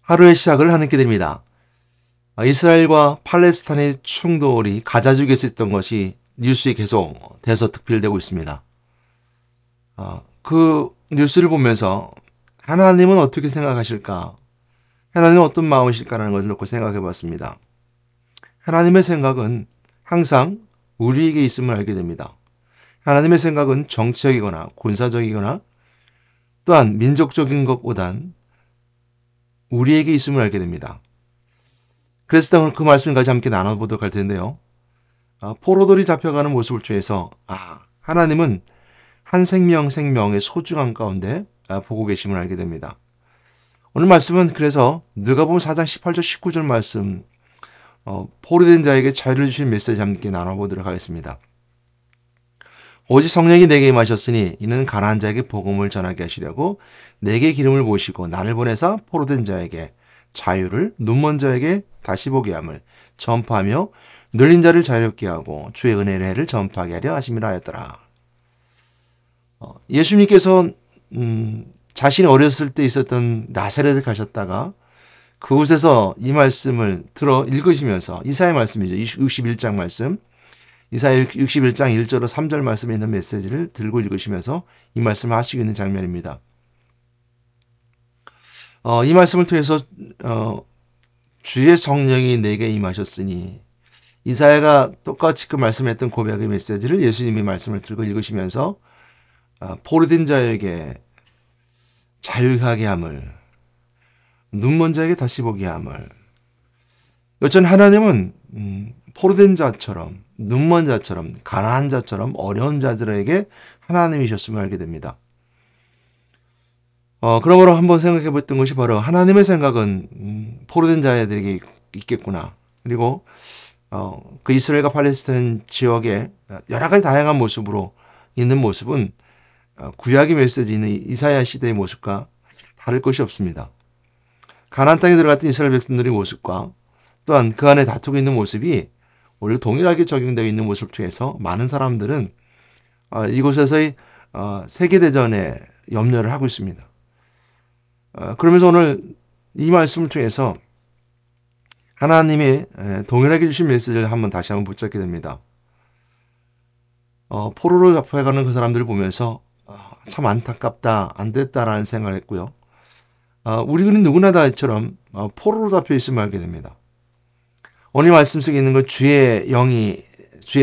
하루의 시작을 하게 됩니다. 이스라엘과 팔레스타인의 충돌이 가자지구에서 있던 것이 뉴스에 계속 대서특필되고 있습니다. 그 뉴스를 보면서 하나님은 어떻게 생각하실까? 하나님은 어떤 마음이실까라는 것을 놓고 생각해 봤습니다. 하나님의 생각은 항상 우리에게 있음을 알게 됩니다. 하나님의 생각은 정치적이거나 군사적이거나 또한 민족적인 것보단 우리에게 있음을 알게 됩니다. 그래서 그 말씀까지 함께 나눠보도록 할 텐데요. 포로들이 잡혀가는 모습을 통해서 하나님은 한 생명의 소중한 가운데 보고 계심을 알게 됩니다. 오늘 말씀은 그래서 누가복음 4장 18절 19절 말씀 포로된 자에게 자유를 주신 메시지 함께 나눠보도록 하겠습니다. 오직 성령이 내게 임하셨으니 이는 가난한 자에게 복음을 전하게 하시려고 내게 기름을 부으시고 나를 보내사 포로된 자에게 자유를, 눈먼 자에게 다시 보게 함을 전파하며 눌린 자를 자유롭게 하고 주의 은혜의 해를 전파하게 하려 하심이라 하였더라. 예수님께서 자신이 어렸을 때 있었던 나사렛에 가셨다가 그곳에서 이 말씀을 들어 읽으시면서 이사야 말씀이죠. 61장 말씀. 이사야 61장 1절로 3절 말씀에 있는 메시지를 들고 읽으시면서 이 말씀을 하시고 있는 장면입니다. 이 말씀을 통해서 주의 성령이 내게 임하셨으니 이사야가 똑같이 그 말씀했던 고백의 메시지를 예수님의 말씀을 들고 읽으시면서 포로된 자에게 자유하게 함을, 눈먼 자에게 다시 보게 함을. 여전 하나님은 포로된 자처럼, 눈먼 자처럼, 가난한 자처럼 어려운 자들에게 하나님이셨음을 알게 됩니다. 그러므로 한번 생각해 봤던 것이 바로 하나님의 생각은 포로된 자들에게 있겠구나. 그리고 그 이스라엘과 팔레스타인 지역의 여러 가지 다양한 모습으로 있는 모습은 구약의 메시지 있는 이사야 시대의 모습과 다를 것이 없습니다. 가나안 땅에 들어갔던 이스라엘 백성들의 모습과 또한 그 안에 다투고 있는 모습이 원래 동일하게 적용되어 있는 모습을 통해서 많은 사람들은 이곳에서의 세계대전에 염려를 하고 있습니다. 그러면서 오늘 이 말씀을 통해서 하나님이 동일하게 주신 메시지를 다시 한번 붙잡게 됩니다. 포로로 잡혀가는 그 사람들을 보면서 참 안타깝다, 안 됐다라는 생각을 했고요. 우리는 누구나 다처럼 포로로 잡혀 있음을 알게 됩니다. 오늘 말씀 속에 있는 것 주의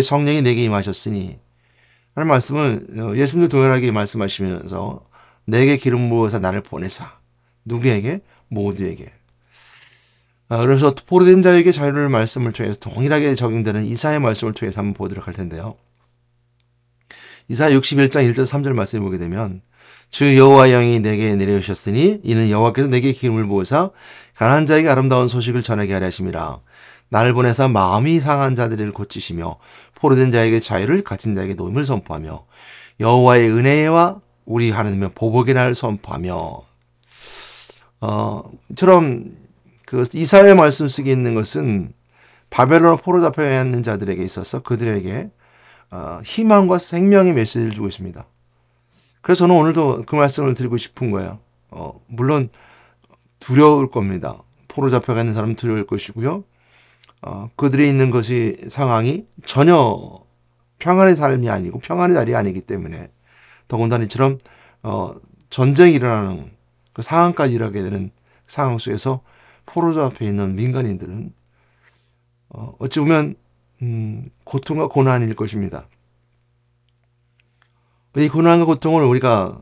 성령이 내게 임하셨으니 하는 말씀을 예수님도 동일하게 말씀하시면서 내게 기름 부어서 나를 보내사. 누구에게? 모두에게. 그래서 포로된 자에게 자유를 말씀을 통해서 동일하게 적용되는 이사야의 말씀을 통해서 한번 보도록 할 텐데요. 이사야 61장 1절 3절 말씀을 보게 되면 주 여호와 영이 내게 내려오셨으니 이는 여호와께서 내게 기름을 부으사 가난한 자에게 아름다운 소식을 전하게 하려 하심이라. 나를 보내사 마음이 상한 자들을 고치시며 포로된 자에게 자유를 갇힌 자에게 노임을 선포하며 여호와의 은혜와 우리 하나님의 보복의 날을 선포하며 이처럼 그 이사야의 말씀 속에 있는 것은 바벨론 포로 잡혀 있는 자들에게 있어서 그들에게 희망과 생명의 메시지를 주고 있습니다. 그래서 저는 오늘도 그 말씀을 드리고 싶은 거예요. 물론 두려울 겁니다. 포로 잡혀가 있는 사람은 두려울 것이고요. 그들이 있는 상황이 전혀 평안의 삶이 아니고 평안의 자리가 아니기 때문에 더군다나 이처럼 전쟁이 일어나는 그 상황까지 일어나게 되는 상황 속에서 포로 잡혀 있는 민간인들은 어찌 보면 고통과 고난일 것입니다. 이 고난과 고통을 우리가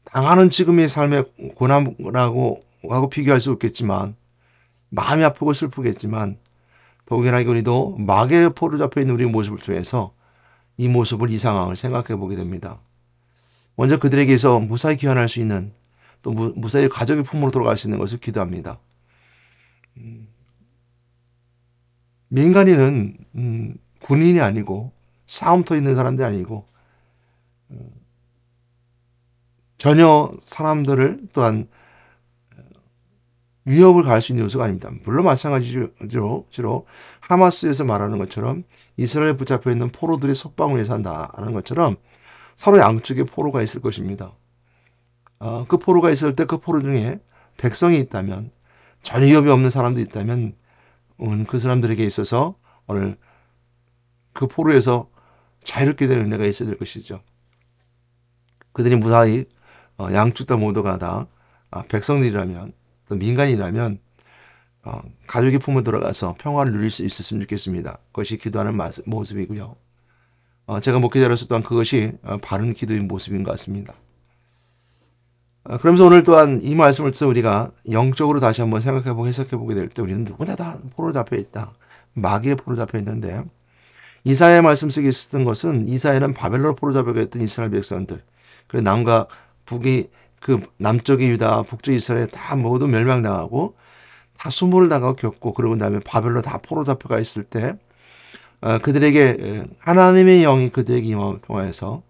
당하는 지금의 삶의 고난이라고 비교할 수 없겠지만 마음이 아프고 슬프겠지만 더욱이나 우리도 마귀의 포로 잡혀 있는 우리의 모습을 통해서 이 상황을 생각해 보게 됩니다. 먼저 그들에게서 무사히 귀환할 수 있는 또 무사히 가족의 품으로 돌아갈 수 있는 것을 기도합니다. 민간인은 군인이 아니고 싸움터 있는 사람들이 아니고 전혀 사람들을 또한 위협을 가할 수 있는 요소가 아닙니다. 물론 마찬가지로 하마스에서 말하는 것처럼 이스라엘에 붙잡혀 있는 포로들이 속방을 산다라는 것처럼 서로 양쪽에 포로가 있을 것입니다. 그 포로가 있을 때 그 포로 중에 백성이 있다면 전혀 위협이 없는 사람도 있다면 그 사람들에게 있어서 오늘 그 포로에서 자유롭게 된 은혜가 있어야 될 것이죠. 그들이 무사히 양쪽 다 모두가 다 백성들이라면 또 민간이라면 가족의 품에 들어가서 평화를 누릴 수 있었으면 좋겠습니다. 그것이 기도하는 모습이고요. 제가 목회자로서 또한 그것이 바른 기도의 모습인 것 같습니다. 그러면서 오늘 또한 이 말씀을 통해서 우리가 영적으로 다시 한번 생각해보고 해석해보게 될 때 우리는 누구나 다 포로 잡혀 있다. 마귀의 포로 잡혀 있는데 이사야의 말씀 속에 있었던 것은 이사야는 바벨론 포로 잡혀 있던 이스라엘 백성들, 그리고 남과 북이 그 남쪽의 유다, 북쪽의 이스라엘 다 모두 멸망당하고 다 수모를 당하고 겪고 그러고 나면 바벨론 다 포로 잡혀가 있을 때 그들에게 하나님의 영이 그들에게 임함을 통하여서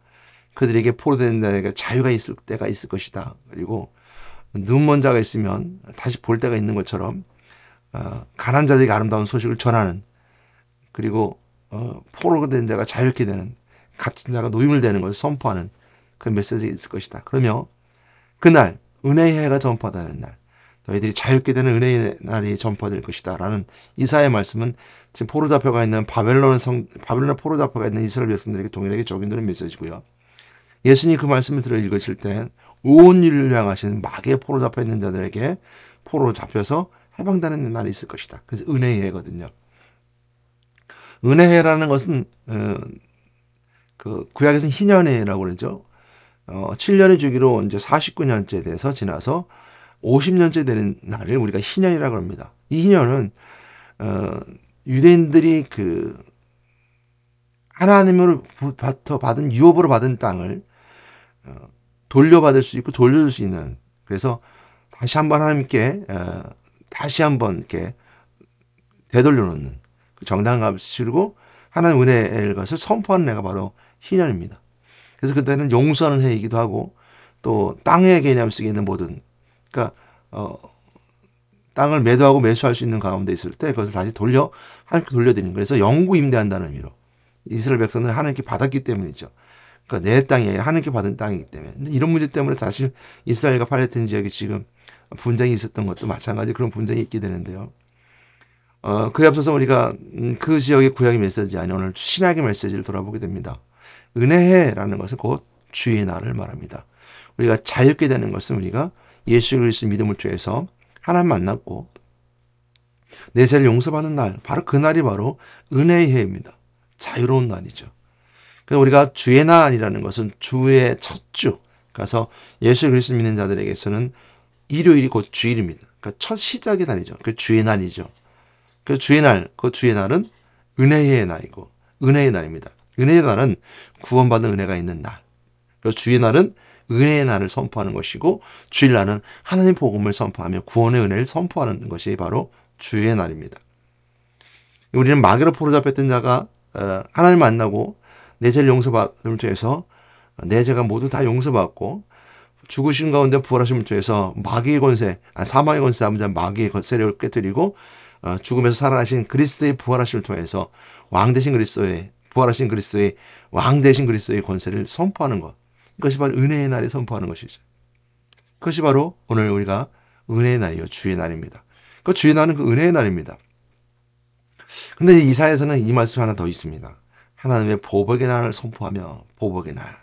그들에게 포로된 자에게 자유가 있을 때가 있을 것이다. 그리고 눈먼 자가 있으면 다시 볼 때가 있는 것처럼 가난한 자들에게 아름다운 소식을 전하는, 그리고 포로가 된 자가 자유롭게 되는, 갇힌 자가 노임을 되는 것을 선포하는 그 메시지가 있을 것이다. 그러며 그날 은혜의 해가 전파되는 날, 너희들이 자유롭게 되는 은혜의 날이 전파될 것이다 라는 이사야의 말씀은 지금 포로 잡혀가 있는 바벨론 포로 잡혀가 있는 이스라엘 백성들에게 동일하게 적용되는 메시지고요. 예수님이 그 말씀을 들어 읽으실 때 온 인류를 향하신 마귀의 포로 잡혀 있는 자들에게 포로 잡혀서 해방되는 날이 있을 것이다. 그래서 은혜의 해거든요. 은혜의 해라는 것은 그 구약에서는 희년해라고 그러죠. 7년의 주기로 이제 49년째 돼서 지나서 50년째 되는 날을 우리가 희년이라고 합니다. 이 희년은 유대인들이 그 하나님으로부터 받은 유업으로 받은 땅을 돌려받을 수 있고 돌려줄 수 있는, 그래서 다시 한번 하나님께 다시 한번 이렇게 되돌려놓는 그 정당한 값을 치르고 하나님 은혜의 것을 선포하는 해가 바로 희년입니다. 그래서 그때는 용서하는 해이기도 하고 또 땅의 개념 속에 있는 모든, 그러니까 땅을 매도하고 매수할 수 있는 가운데 있을 때 그것을 다시 하나님께 돌려드리는 거예요. 그래서 영구 임대한다는 의미로 이스라엘 백성들은 하나님께 받았기 때문이죠. 그러니까 내 땅이 아니라 하나님께 받은 땅이기 때문에. 근데 이런 문제 때문에 사실 이스라엘과 팔레스타인 지역이 지금 분쟁이 있었던 것도 마찬가지 그런 분쟁이 있게 되는데요. 그에 앞서서 우리가 그 지역의 구약의 메시지 아닌 오늘 신약의 메시지를 돌아보게 됩니다. 은혜해라는 것은 곧 주의 날을 말합니다. 우리가 자유롭게 되는 것은 우리가 예수 그리스도 믿음을 통해서 하나님 만났고 내 죄를 용서받는 날, 바로 그 날이 바로 은혜의 해입니다. 자유로운 날이죠. 그래서 우리가 주의 날이라는 것은 주의 첫 주, 그래서 예수 그리스도 믿는 자들에게서는 일요일이 곧 주일입니다. 그러니까 첫 시작의 날이죠. 그 주의 날이죠. 그 주의 날, 그 주의 날은 은혜의 날이고 은혜의 날입니다. 은혜의 날은 구원받은 은혜가 있는 날. 그래서 주의 날은 은혜의 날을 선포하는 것이고 주일 날은 하나님 복음을 선포하며 구원의 은혜를 선포하는 것이 바로 주의 날입니다. 우리는 마귀로 포로 잡혔던 자가 하나님 만나고 내 죄를 용서받음을 통해서 내 죄가 모두 다 용서받고 죽으신 가운데 부활하심을 통해서 마귀의 권세, 사망의 권세, 아버지 마귀의 세력을 깨뜨리고 죽음에서 살아나신 그리스도의 부활하심을 통해서 왕 되신 그리스도의 부활하신 그리스도의 왕 되신 그리스도의 권세를 선포하는 것. 이것이 바로 은혜의 날에 선포하는 것이죠. 그것이 바로 오늘 우리가 은혜의 날이요 주의 날입니다. 그 주의 날은 그 은혜의 날입니다. 근데 이사야에서는 이 말씀이 하나 더 있습니다. 하나님의 보복의 날을 선포하며 보복의 날.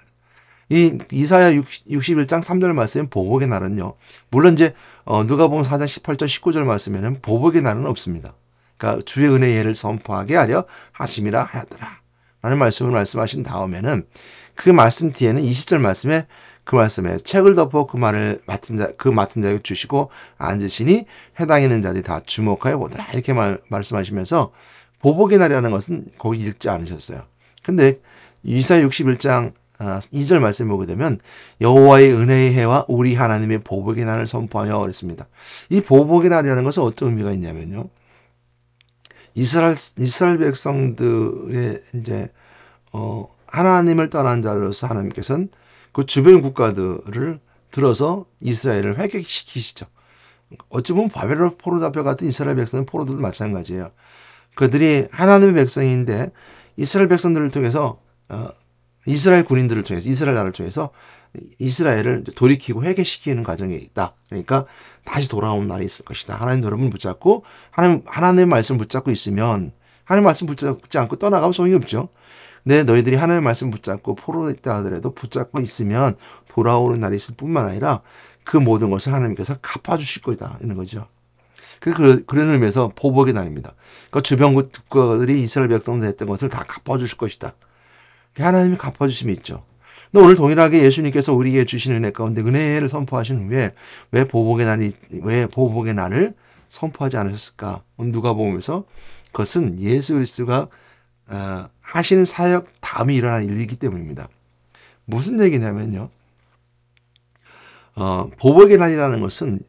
이 이사야 61장 3절 말씀 보복의 날은요. 물론 이제 누가복음 4장 18절 19절 말씀에는 보복의 날은 없습니다. 그러니까 주의 은혜의 해를 선포하게 하려 하심이라 하였더라 라는 말씀을 말씀하신 다음에는 그 말씀 뒤에는 20절 말씀에 그 말씀에 책을 덮어 그 맡은 자에게 주시고 앉으시니 해당에 있는 자들이 다 주목하여 보더라 이렇게 말씀하시면서 보복의 날이라는 것은 거기 읽지 않으셨어요. 근데 이사야 61장 2절 말씀을 보게 되면 여호와의 은혜의 해와 우리 하나님의 보복의 날을 선포하여 그랬습니다. 이 보복의 날이라는 것은 어떤 의미가 있냐면요. 이스라엘 백성들의 이제 하나님을 떠난 자로서 하나님께서는 그 주변 국가들을 들어서 이스라엘을 회개시키시죠. 어찌 보면 바벨론 포로 잡혀갔던 이스라엘 백성은 포로들도 마찬가지예요. 그들이 하나님의 백성인데 이스라엘 백성들을 통해서 이스라엘 군인들을 통해서 이스라엘 나라를 통해서 이스라엘을 돌이키고 회개시키는 과정에 있다. 그러니까 다시 돌아오는 날이 있을 것이다. 하나님 여러분을 붙잡고 하나님의 말씀 붙잡고 있으면 하나님 말씀 붙잡지 않고 떠나가면 소용이 없죠. 근데 너희들이 하나님의 말씀 붙잡고 포로에 있다 하더라도 붙잡고 있으면 돌아오는 날이 있을 뿐만 아니라 그 모든 것을 하나님께서 갚아주실 거다. 이런 거죠. 그런 의미에서 보복의 날입니다. 그러니까 주변 국가들이 이스라엘 백성들 했던 것을 다 갚아주실 것이다. 하나님이 갚아주심이 있죠. 근데 오늘 동일하게 예수님께서 우리에게 주신 은혜 가운데 은혜를 선포하신 후에 왜 보복의 날을 선포하지 않으셨을까? 누가복음에서 그것은 예수 그리스도가 하시는 사역 다음에 일어난 일이기 때문입니다. 무슨 얘기냐면요. 보복의 날이라는 것은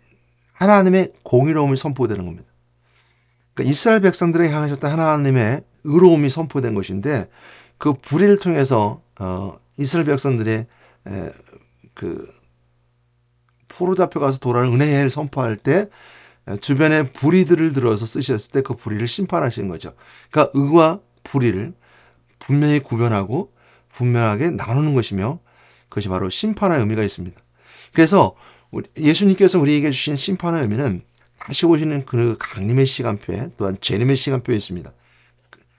하나님의 공의로움이 선포되는 겁니다. 그러니까 이스라엘 백성들에게 향하셨던 하나님의 의로움이 선포된 것인데 그 불의를 통해서 이스라엘 백성들의 그 포로 잡혀가서 돌아오는 은혜를 선포할 때 주변에 불의들을 들어서 쓰셨을 때 그 불의를 심판하시는 거죠. 그러니까 의와 불의를 분명히 구별하고 분명하게 나누는 것이며 그것이 바로 심판의 의미가 있습니다. 그래서 예수님께서 우리에게 주신 심판의 의미는 다시 오시는 그 강림의 시간표에 또한 재림의 시간표에 있습니다.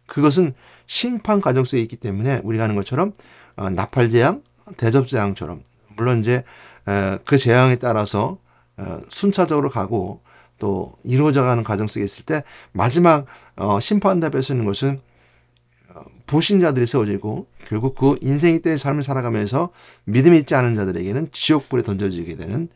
그것은 심판 과정 속에 있기 때문에 우리가 하는 것처럼 나팔재앙, 대접재앙처럼 물론 이제 그 재앙에 따라서 순차적으로 가고 또 이루어져가는 과정 속에 있을 때 마지막 심판답에 쓰는 것은 불신자들이 세워지고 결국 그 인생의 때의 삶을 살아가면서 믿음이 있지 않은 자들에게는 지옥불에 던져지게 되는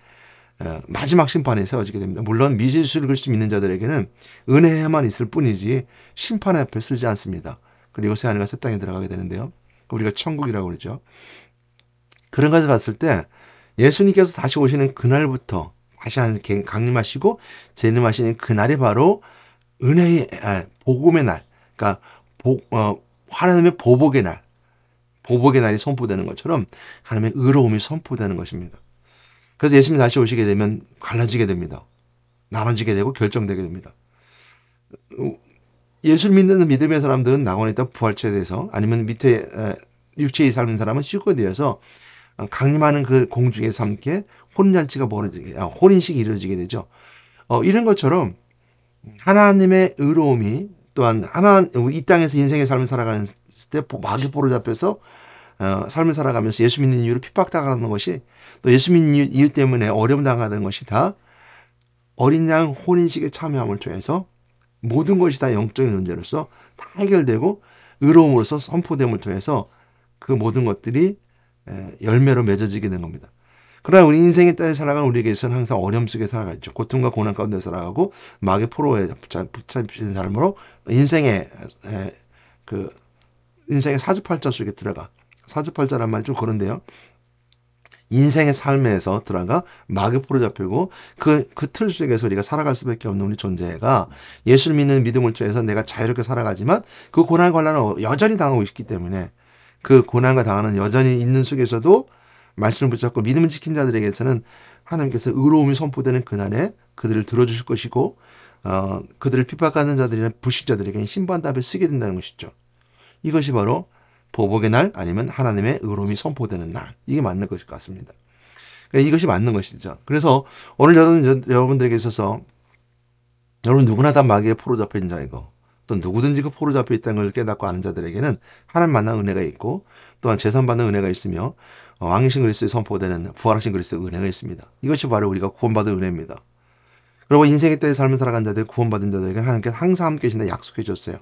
마지막 심판에 세워지게 됩니다. 물론 미지수를 그리스도 믿는 자들에게는 은혜만 있을 뿐이지 심판의 앞에 쓰지 않습니다. 그리고 새하늘과 새 땅에 들어가게 되는데요. 우리가 천국이라고 그러죠. 그런 것을 봤을 때 예수님께서 다시 오시는 그날부터 다시 강림하시고 재림하시는 그날이 바로 은혜의 복음의 날, 그러니까 하나님의 보복의 날이 선포되는 것처럼 하나님의 의로움이 선포되는 것입니다. 그래서 예수님이 다시 오시게 되면 갈라지게 됩니다. 나눠지게 되고 결정되게 됩니다. 예수를 믿는 믿음의 사람들은 낙원에 있다 부활체에 대해서 아니면 밑에 육체에 삶는 사람은 휴거에 대해서 강림하는 그 공중에서 함께 혼인잔치가 혼인식이 이루어지게 되죠. 이런 것처럼 하나님의 의로움이 또한 이 땅에서 인생의 삶을 살아가는 때 마귀 포로 잡혀서 삶을 살아가면서 예수 믿는 이유로 핍박당하는 것이 또 예수 믿는 이유 때문에 어려움 당하는 것이 다 어린 양 혼인식에 참여함을 통해서 모든 것이 다 영적인 문제로서 다 해결되고 의로움으로서 선포됨을 통해서 그 모든 것들이 열매로 맺어지게 된 겁니다. 그러나 우리 인생의 땅에 살아가는 우리에게서는 항상 어려움 속에 살아가죠. 고통과 고난 가운데 살아가고 마귀 포로에 붙잡힌 삶으로 인생의 사주팔자 속에 들어가. 사주팔자란 말이 좀 그런데요. 인생의 삶에서 들어가 마귀 포로 잡히고 그 틀 속에서 우리가 살아갈 수밖에 없는 우리 존재가 예수를 믿는 믿음을 통해서 내가 자유롭게 살아가지만 그 고난 관란을 여전히 당하고 있기 때문에 그 고난과 당하는 여전히 있는 속에서도 말씀을 붙잡고 믿음을 지킨 자들에게서는 하나님께서 의로움이 선포되는 그날에 그들을 들어주실 것이고 그들을 핍박하는 자들이나 불신자들에게는 신판답에 쓰게 된다는 것이죠. 이것이 바로 보복의 날 아니면 하나님의 의로움이 선포되는 날. 이게 맞는 것일 것 같습니다. 이것이 맞는 것이죠. 그래서 오늘 여러분들에게 있어서 여러분 누구나 다 마귀의 포로 잡혀 있는 자이고 또 누구든지 그 포로 잡혀 있다는 걸 깨닫고 아는 자들에게는 하나님 만난 은혜가 있고 또한 재산받는 은혜가 있으며 왕이신 그리스도에 선포되는 부활하신 그리스도의 은혜가 있습니다. 이것이 바로 우리가 구원받은 은혜입니다. 그리고 인생의 때의 삶을 살아간 자들 구원받은 자들에게 하나님께서 항상 함께 계신다 약속해 줬어요.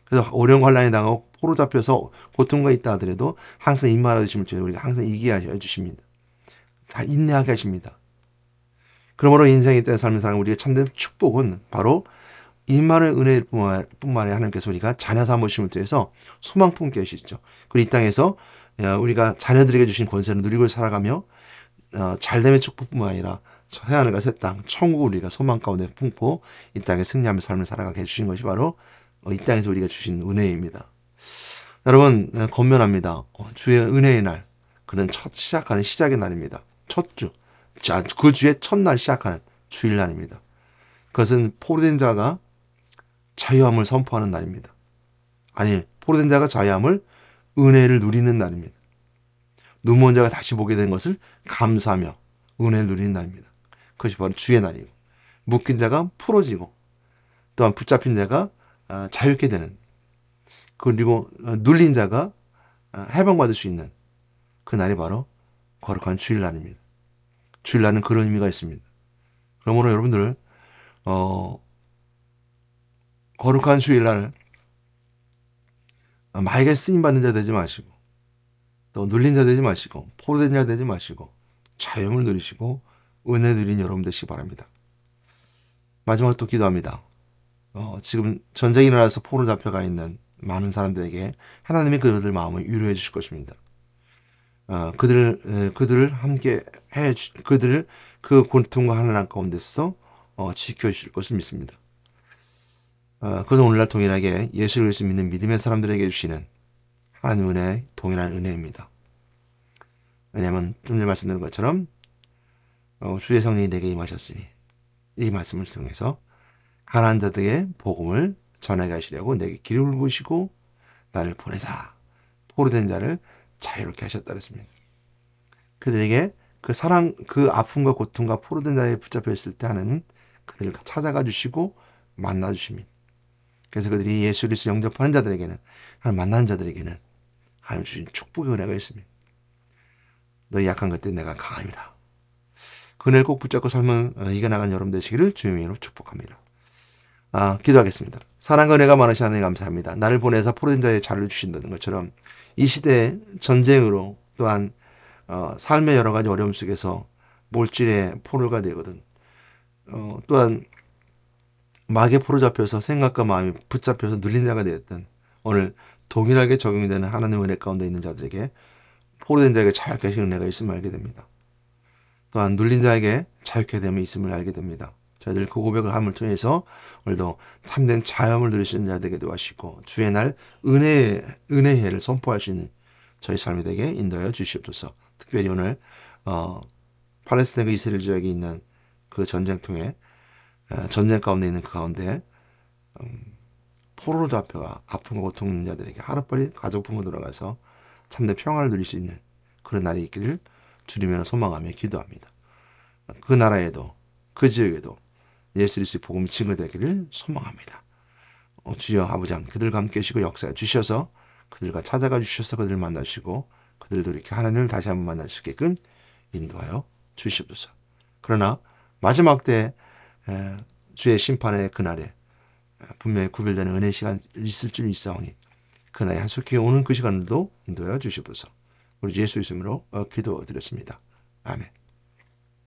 그래서 어려운 환란에 당하고 포로 잡혀서 고통과 있다 하더라도 항상 인마하여 주심을 통해 우리가 항상 이기하여 주십니다. 잘 인내하게 하십니다. 그러므로 인생의 때의 삶을 살아가는 우리의 참된 축복은 바로 임마의 은혜뿐만 아니라 하나님께서 우리가 자녀 삼으심을 통해서 소망 품게 하시죠. 그리고 이 땅에서 우리가 자녀들에게 주신 권세를 누리고 살아가며 잘됨의 축복뿐만 아니라 새하늘과 새 땅, 천국을 우리가 소망 가운데 품고 이 땅에 승리하며 삶을 살아가게 해주신 것이 바로 이 땅에서 우리가 주신 은혜입니다. 여러분 권면합니다. 주의 은혜의 날, 그는 시작하는 시작의 날입니다. 첫 주, 그 주의 첫날 시작하는 주일날입니다. 그것은 포로된 자가 자유함을 선포하는 날입니다. 아니, 포로된 자가 자유함을 은혜를 누리는 날입니다. 눈먼 자가 다시 보게 된 것을 감사하며 은혜를 누리는 날입니다. 그것이 바로 주의 날이고, 묶인 자가 풀어지고, 또한 붙잡힌 자가 자유케 되는, 그리고 눌린 자가 해방받을 수 있는 그 날이 바로 거룩한 주일날입니다. 주일날은 그런 의미가 있습니다. 그러므로 여러분들 거룩한 주일날 마에게 쓰임받는 자 되지 마시고, 또 눌린 자 되지 마시고, 포로된 자 되지 마시고, 자유를 누리시고 은혜 누린 여러분 되시기 바랍니다. 마지막으로 또 기도합니다. 지금 전쟁이 일어나서 포로 잡혀가 있는 많은 사람들에게 하나님이 그들의 마음을 위로해 주실 것입니다. 그들을 함께 그들을 그 고통과 하나님 가운데서 지켜주실 것을 믿습니다. 그것은 오늘날 동일하게 예수 그리스도 믿는 믿음의 사람들에게 주시는 하나님 은혜, 동일한 은혜입니다. 왜냐하면 좀 전에 말씀드린 것처럼 주의 성령이 내게 임하셨으니 이 말씀을 통해서 가난한 자들에게 복음을 전하게 하시려고 내게 기름을 부으시고 나를 보내사 포로된 자를 자유롭게 하셨다 그랬습니다. 그들에게 그 사랑, 그 아픔과 고통과 포로된 자에 붙잡혀 있을 때 하는 그들을 찾아가 주시고 만나 주십니다. 그래서 그들이 예수 그리스도 영접하는 자들에게는, 하나님 만나는 자들에게는 하나님 주신 축복의 은혜가 있습니다. 너희 약한 것 때문에 내가 강함이라. 그 은혜를 꼭 붙잡고 삶은 이겨나간 여러분 되시기를 주님의 이름으로 축복합니다. 기도하겠습니다. 사랑과 은혜가 많으신 하나님 감사합니다. 나를 보내서 포로된 자의 자유를 주신다는 것처럼 이 시대에 전쟁으로 또한 삶의 여러 가지 어려움 속에서 몰질의 포로가 되거든. 또한 마귀에 포로 잡혀서 생각과 마음이 붙잡혀서 눌린 자가 되었던 오늘 동일하게 적용이 되는 하나님의 은혜 가운데 있는 자들에게 포로된 자에게 자유케 하시는 은혜가 있음을 알게 됩니다. 또한 눌린 자에게 자유케 됨이 있음을 알게 됩니다. 저희들 그 고백을 함을 통해서 오늘도 참된 자유함을 누리시는 자 되게 도와주시고 주의 날 은혜의 해를 선포할 수 있는 저희 삶이 되게 인도하여 주시옵소서. 특별히 오늘 팔레스타인과 이스라엘 지역에 있는 그 전쟁통에 전쟁 가운데 있는 그 가운데 포로로 잡혀가 아픔과 고통 있는 자들에게 하루빨리 가족 부모 돌아가서 참된 평화를 누릴 수 있는 그런 날이 있기를 주님으로 소망하며 기도합니다. 그 나라에도 그 지역에도 예수 그리스도의 복음이 증거되기를 소망합니다. 주여 아버지 하나님 그들과 함께 하시고 역사해 주셔서 그들과 찾아가 주셔서 그들을 만나시고 그들도 이렇게 하나님을 다시 한번 만날 수 있게끔 인도하여 주시옵소서. 그러나 마지막 때 주의 심판의 그날에 분명히 구별되는 은혜의 시간 있을 줄 있사오니 그날이 한속히 오는 그 시간도 인도하여 주시옵소서. 우리 예수 이름으로 기도드렸습니다. 아멘.